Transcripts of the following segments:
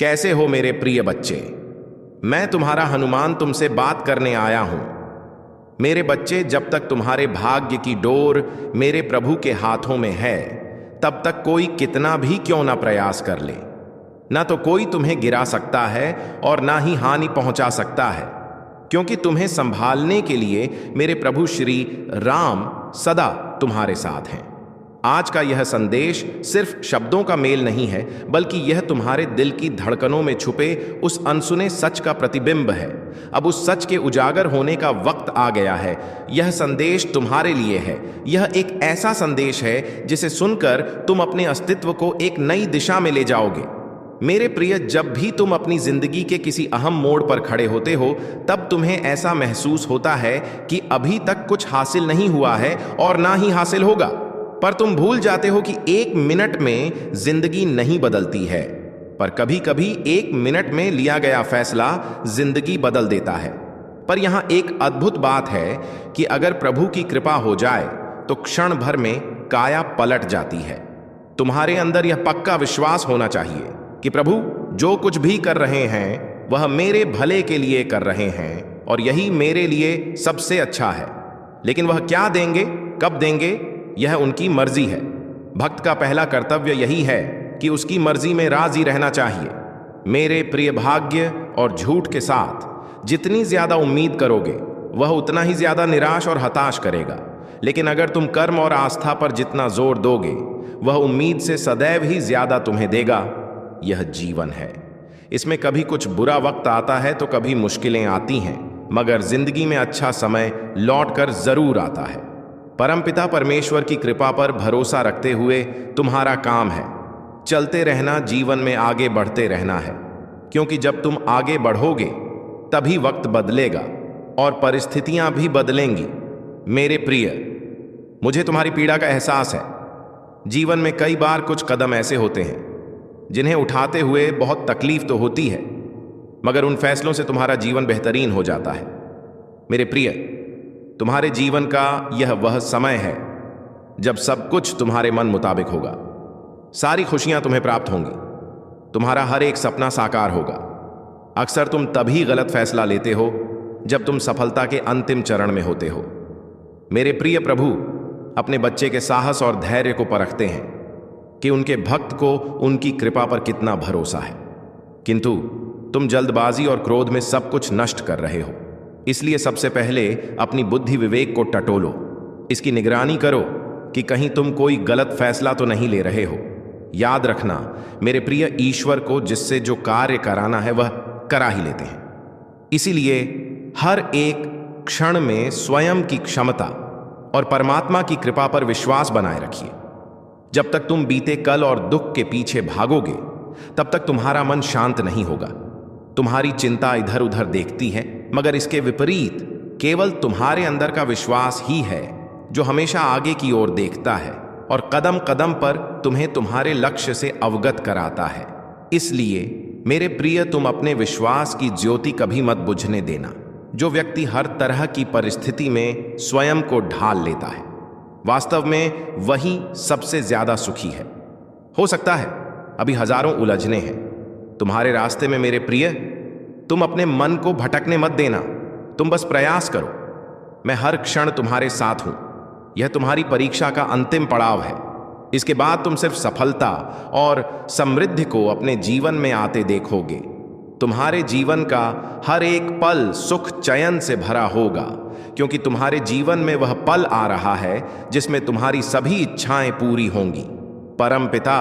कैसे हो मेरे प्रिय बच्चे। मैं तुम्हारा हनुमान तुमसे बात करने आया हूं। मेरे बच्चे, जब तक तुम्हारे भाग्य की डोर मेरे प्रभु के हाथों में है, तब तक कोई कितना भी क्यों ना प्रयास कर ले, ना तो कोई तुम्हें गिरा सकता है और ना ही हानि पहुंचा सकता है, क्योंकि तुम्हें संभालने के लिए मेरे प्रभु श्री राम सदा तुम्हारे साथ हैं। आज का यह संदेश सिर्फ शब्दों का मेल नहीं है, बल्कि यह तुम्हारे दिल की धड़कनों में छुपे उस अनसुने सच का प्रतिबिंब है। अब उस सच के उजागर होने का वक्त आ गया है। यह संदेश तुम्हारे लिए है। यह एक ऐसा संदेश है जिसे सुनकर तुम अपने अस्तित्व को एक नई दिशा में ले जाओगे। मेरे प्रिय, जब भी तुम अपनी जिंदगी के किसी अहम मोड़ पर खड़े होते हो, तब तुम्हें ऐसा महसूस होता है कि अभी तक कुछ हासिल नहीं हुआ है और ना ही हासिल होगा। पर तुम भूल जाते हो कि एक मिनट में जिंदगी नहीं बदलती है, पर कभी कभी एक मिनट में लिया गया फैसला जिंदगी बदल देता है। पर यहां एक अद्भुत बात है कि अगर प्रभु की कृपा हो जाए तो क्षण भर में काया पलट जाती है। तुम्हारे अंदर यह पक्का विश्वास होना चाहिए कि प्रभु जो कुछ भी कर रहे हैं वह मेरे भले के लिए कर रहे हैं और यही मेरे लिए सबसे अच्छा है। लेकिन वह क्या देंगे, कब देंगे, यह उनकी मर्जी है। भक्त का पहला कर्तव्य यही है कि उसकी मर्जी में राजी रहना चाहिए। मेरे प्रिय, भाग्य और झूठ के साथ जितनी ज्यादा उम्मीद करोगे वह उतना ही ज्यादा निराश और हताश करेगा। लेकिन अगर तुम कर्म और आस्था पर जितना जोर दोगे वह उम्मीद से सदैव ही ज्यादा तुम्हें देगा। यह जीवन है। इसमें कभी कुछ बुरा वक्त आता है तो कभी मुश्किलें आती हैं, मगर जिंदगी में अच्छा समय लौटकर जरूर आता है। परमपिता परमेश्वर की कृपा पर भरोसा रखते हुए तुम्हारा काम है चलते रहना, जीवन में आगे बढ़ते रहना है। क्योंकि जब तुम आगे बढ़ोगे तभी वक्त बदलेगा और परिस्थितियां भी बदलेंगी। मेरे प्रिय, मुझे तुम्हारी पीड़ा का एहसास है। जीवन में कई बार कुछ कदम ऐसे होते हैं जिन्हें उठाते हुए बहुत तकलीफ तो होती है, मगर उन फैसलों से तुम्हारा जीवन बेहतरीन हो जाता है। मेरे प्रिय, तुम्हारे जीवन का यह वह समय है जब सब कुछ तुम्हारे मन मुताबिक होगा। सारी खुशियां तुम्हें प्राप्त होंगी, तुम्हारा हर एक सपना साकार होगा। अक्सर तुम तभी गलत फैसला लेते हो जब तुम सफलता के अंतिम चरण में होते हो। मेरे प्रिय, प्रभु अपने बच्चे के साहस और धैर्य को परखते हैं कि उनके भक्त को उनकी कृपा पर कितना भरोसा है। किंतु तुम जल्दबाजी और क्रोध में सब कुछ नष्ट कर रहे हो। इसलिए सबसे पहले अपनी बुद्धि विवेक को टटोलो। इसकी निगरानी करो कि कहीं तुम कोई गलत फैसला तो नहीं ले रहे हो। याद रखना मेरे प्रिय, ईश्वर को जिससे जो कार्य कराना है वह करा ही लेते हैं। इसीलिए हर एक क्षण में स्वयं की क्षमता और परमात्मा की कृपा पर विश्वास बनाए रखिए। जब तक तुम बीते कल और दुख के पीछे भागोगे तब तक तुम्हारा मन शांत नहीं होगा। तुम्हारी चिंता इधर उधर देखती है, मगर इसके विपरीत केवल तुम्हारे अंदर का विश्वास ही है जो हमेशा आगे की ओर देखता है और कदम कदम पर तुम्हें तुम्हारे लक्ष्य से अवगत कराता है। इसलिए मेरे प्रिय, तुम अपने विश्वास की ज्योति कभी मत बुझने देना। जो व्यक्ति हर तरह की परिस्थिति में स्वयं को ढाल लेता है, वास्तव में वही सबसे ज्यादा सुखी है। हो सकता है अभी हजारों उलझने हैं तुम्हारे रास्ते में। मेरे प्रिय, तुम अपने मन को भटकने मत देना। तुम बस प्रयास करो। मैं हर क्षण तुम्हारे साथ हूं। यह तुम्हारी परीक्षा का अंतिम पड़ाव है। इसके बाद तुम सिर्फ सफलता और समृद्धि को अपने जीवन में आते देखोगे। तुम्हारे जीवन का हर एक पल सुख चयन से भरा होगा, क्योंकि तुम्हारे जीवन में वह पल आ रहा है जिसमें तुम्हारी सभी इच्छाएं पूरी होंगी। परम पिता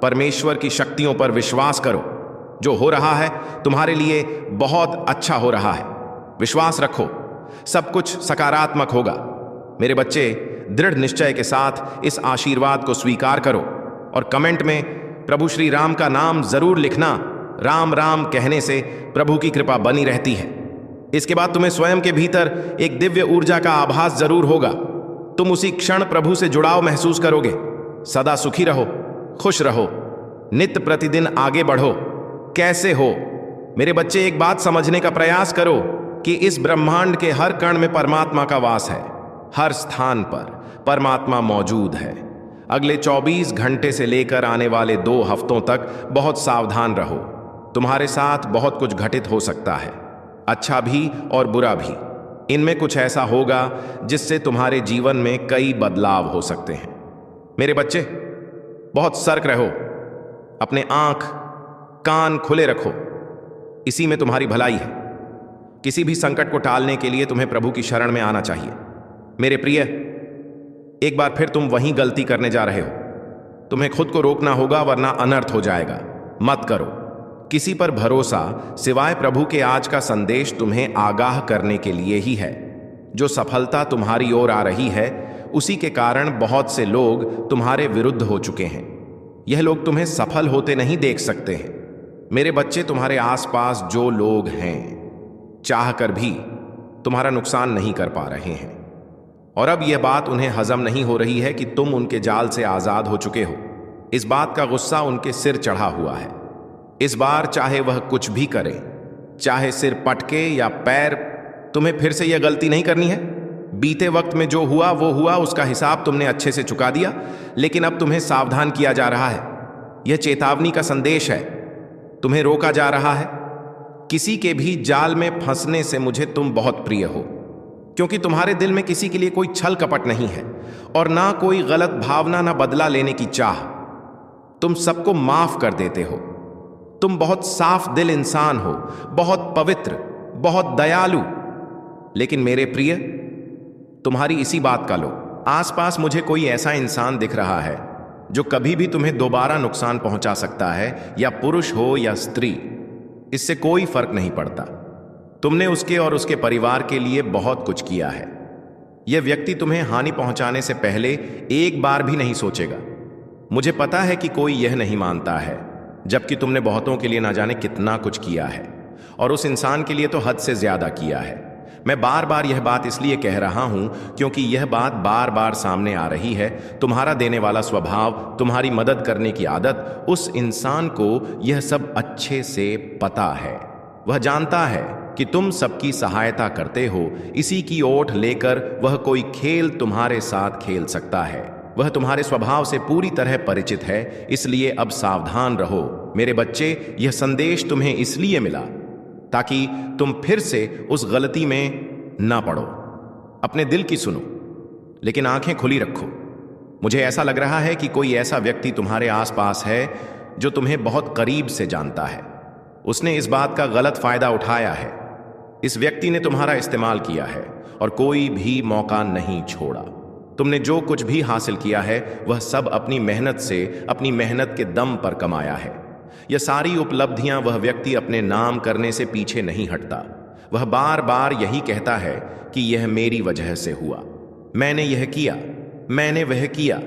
परमेश्वर की शक्तियों पर विश्वास करो। जो हो रहा है तुम्हारे लिए बहुत अच्छा हो रहा है। विश्वास रखो, सब कुछ सकारात्मक होगा। मेरे बच्चे, दृढ़ निश्चय के साथ इस आशीर्वाद को स्वीकार करो और कमेंट में प्रभु श्री राम का नाम जरूर लिखना। राम राम कहने से प्रभु की कृपा बनी रहती है। इसके बाद तुम्हें स्वयं के भीतर एक दिव्य ऊर्जा का आभास जरूर होगा। तुम उसी क्षण प्रभु से जुड़ाव महसूस करोगे। सदा सुखी रहो, खुश रहो, नित्य प्रतिदिन आगे बढ़ो। कैसे हो मेरे बच्चे, एक बात समझने का प्रयास करो कि इस ब्रह्मांड के हर कण में परमात्मा का वास है। हर स्थान पर परमात्मा मौजूद है। अगले 24 घंटे से लेकर आने वाले 2 हफ्तों तक बहुत सावधान रहो। तुम्हारे साथ बहुत कुछ घटित हो सकता है, अच्छा भी और बुरा भी। इनमें कुछ ऐसा होगा जिससे तुम्हारे जीवन में कई बदलाव हो सकते हैं। मेरे बच्चे, बहुत सतर्क रहो, अपने आंख कान खुले रखो, इसी में तुम्हारी भलाई है। किसी भी संकट को टालने के लिए तुम्हें प्रभु की शरण में आना चाहिए। मेरे प्रिय, एक बार फिर तुम वहीं गलती करने जा रहे हो। तुम्हें खुद को रोकना होगा, वरना अनर्थ हो जाएगा। मत करो किसी पर भरोसा सिवाय प्रभु के। आज का संदेश तुम्हें आगाह करने के लिए ही है। जो सफलता तुम्हारी ओर आ रही है, उसी के कारण बहुत से लोग तुम्हारे विरुद्ध हो चुके हैं। यह लोग तुम्हें सफल होते नहीं देख सकते हैं। मेरे बच्चे, तुम्हारे आसपास जो लोग हैं, चाहकर भी तुम्हारा नुकसान नहीं कर पा रहे हैं, और अब यह बात उन्हें हजम नहीं हो रही है कि तुम उनके जाल से आजाद हो चुके हो। इस बात का गुस्सा उनके सिर चढ़ा हुआ है। इस बार चाहे वह कुछ भी करें, चाहे सिर पटके या पैर, तुम्हें फिर से यह गलती नहीं करनी है। बीते वक्त में जो हुआ वो हुआ, उसका हिसाब तुमने अच्छे से चुका दिया, लेकिन अब तुम्हें सावधान किया जा रहा है। यह चेतावनी का संदेश है। तुम्हें रोका जा रहा है। किसी के भी जाल में फंसने से मुझे तुम बहुत प्रिय हो, क्योंकि तुम्हारे दिल में किसी के लिए कोई छल कपट नहीं है, और ना कोई गलत भावना, ना बदला लेने की चाह। तुम सबको माफ कर देते हो। तुम बहुत साफ दिल इंसान हो, बहुत पवित्र, बहुत दयालु। लेकिन मेरे प्रिय, तुम्हारी इसी बात का लो। आसपास मुझे कोई ऐसा इंसान दिख रहा है जो कभी भी तुम्हें दोबारा नुकसान पहुंचा सकता है, या पुरुष हो या स्त्री, इससे कोई फर्क नहीं पड़ता। तुमने उसके और उसके परिवार के लिए बहुत कुछ किया है। यह व्यक्ति तुम्हें हानि पहुंचाने से पहले एक बार भी नहीं सोचेगा। मुझे पता है कि कोई यह नहीं मानता है, जबकि तुमने बहुतों के लिए ना जाने कितना कुछ किया है, और उस इंसान के लिए तो हद से ज्यादा किया है। मैं बार बार यह बात इसलिए कह रहा हूं क्योंकि यह बात बार बार सामने आ रही है। तुम्हारा देने वाला स्वभाव, तुम्हारी मदद करने की आदत, उस इंसान को यह सब अच्छे से पता है। वह जानता है कि तुम सबकी सहायता करते हो। इसी की ओट लेकर वह कोई खेल तुम्हारे साथ खेल सकता है। वह तुम्हारे स्वभाव से पूरी तरह परिचित है, इसलिए अब सावधान रहो। मेरे बच्चे, यह संदेश तुम्हें इसलिए मिला ताकि तुम फिर से उस गलती में ना पड़ो। अपने दिल की सुनो, लेकिन आंखें खुली रखो। मुझे ऐसा लग रहा है कि कोई ऐसा व्यक्ति तुम्हारे आसपास है जो तुम्हें बहुत करीब से जानता है। उसने इस बात का गलत फायदा उठाया है। इस व्यक्ति ने तुम्हारा इस्तेमाल किया है और कोई भी मौका नहीं छोड़ा। तुमने जो कुछ भी हासिल किया है, वह सब अपनी मेहनत से, अपनी मेहनत के दम पर कमाया है। यह सारी उपलब्धियां वह व्यक्ति अपने नाम करने से पीछे नहीं हटता। वह बार बार यही कहता है कि यह मेरी वजह से हुआ, मैंने यह किया, मैंने वह किया,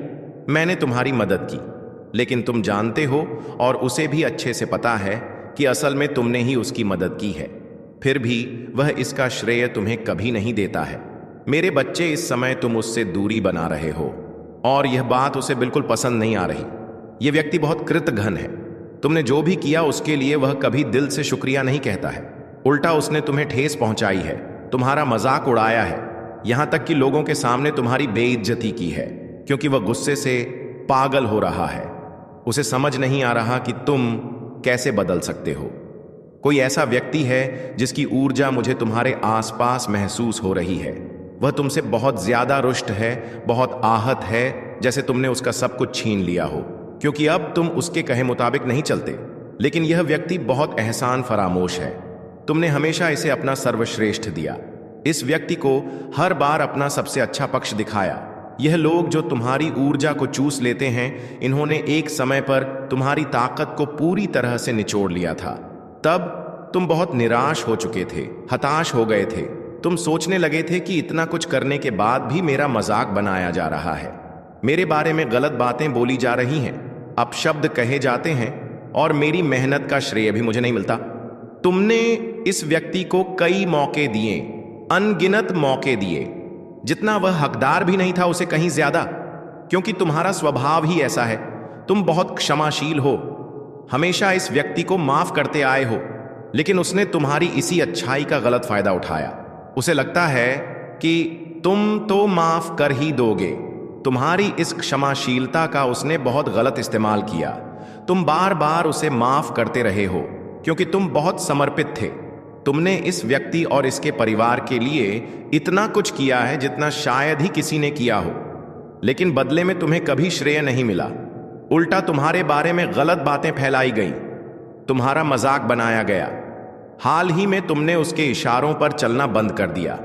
मैंने तुम्हारी मदद की। लेकिन तुम जानते हो, और उसे भी अच्छे से पता है, कि असल में तुमने ही उसकी मदद की है। फिर भी वह इसका श्रेय तुम्हें कभी नहीं देता है। मेरे बच्चे, इस समय तुम उससे दूरी बना रहे हो, और यह बात उसे बिल्कुल पसंद नहीं आ रही। यह व्यक्ति बहुत कृतघ्न है। तुमने जो भी किया उसके लिए वह कभी दिल से शुक्रिया नहीं कहता है। उल्टा उसने तुम्हें ठेस पहुंचाई है, तुम्हारा मजाक उड़ाया है, यहां तक कि लोगों के सामने तुम्हारी बेइज्जती की है, क्योंकि वह गुस्से से पागल हो रहा है। उसे समझ नहीं आ रहा कि तुम कैसे बदल सकते हो। कोई ऐसा व्यक्ति है जिसकी ऊर्जा मुझे तुम्हारे आसपास महसूस हो रही है। वह तुमसे बहुत ज्यादा रुष्ट है, बहुत आहत है, जैसे तुमने उसका सब कुछ छीन लिया हो, क्योंकि अब तुम उसके कहे मुताबिक नहीं चलते। लेकिन यह व्यक्ति बहुत एहसान फरामोश है। तुमने हमेशा इसे अपना सर्वश्रेष्ठ दिया। इस व्यक्ति को हर बार अपना सबसे अच्छा पक्ष दिखाया। यह लोग जो तुम्हारी ऊर्जा को चूस लेते हैं, इन्होंने एक समय पर तुम्हारी ताकत को पूरी तरह से निचोड़ लिया था। तब तुम बहुत निराश हो चुके थे, हताश हो गए थे। तुम सोचने लगे थे कि इतना कुछ करने के बाद भी मेरा मजाक बनाया जा रहा है, मेरे बारे में गलत बातें बोली जा रही हैं, अपशब्द कहे जाते हैं, और मेरी मेहनत का श्रेय भी मुझे नहीं मिलता। तुमने इस व्यक्ति को कई मौके दिए, अनगिनत मौके दिए, जितना वह हकदार भी नहीं था उसे कहीं ज्यादा, क्योंकि तुम्हारा स्वभाव ही ऐसा है। तुम बहुत क्षमाशील हो, हमेशा इस व्यक्ति को माफ करते आए हो, लेकिन उसने तुम्हारी इसी अच्छाई का गलत फायदा उठाया। उसे लगता है कि तुम तो माफ कर ही दोगे। तुम्हारी इस क्षमाशीलता का उसने बहुत गलत इस्तेमाल किया। तुम बार बार उसे माफ करते रहे हो, क्योंकि तुम बहुत समर्पित थे। तुमने इस व्यक्ति और इसके परिवार के लिए इतना कुछ किया है जितना शायद ही किसी ने किया हो, लेकिन बदले में तुम्हें कभी श्रेय नहीं मिला। उल्टा तुम्हारे बारे में गलत बातें फैलाई गई, तुम्हारा मजाक बनाया गया। हाल ही में तुमने उसके इशारों पर चलना बंद कर दिया।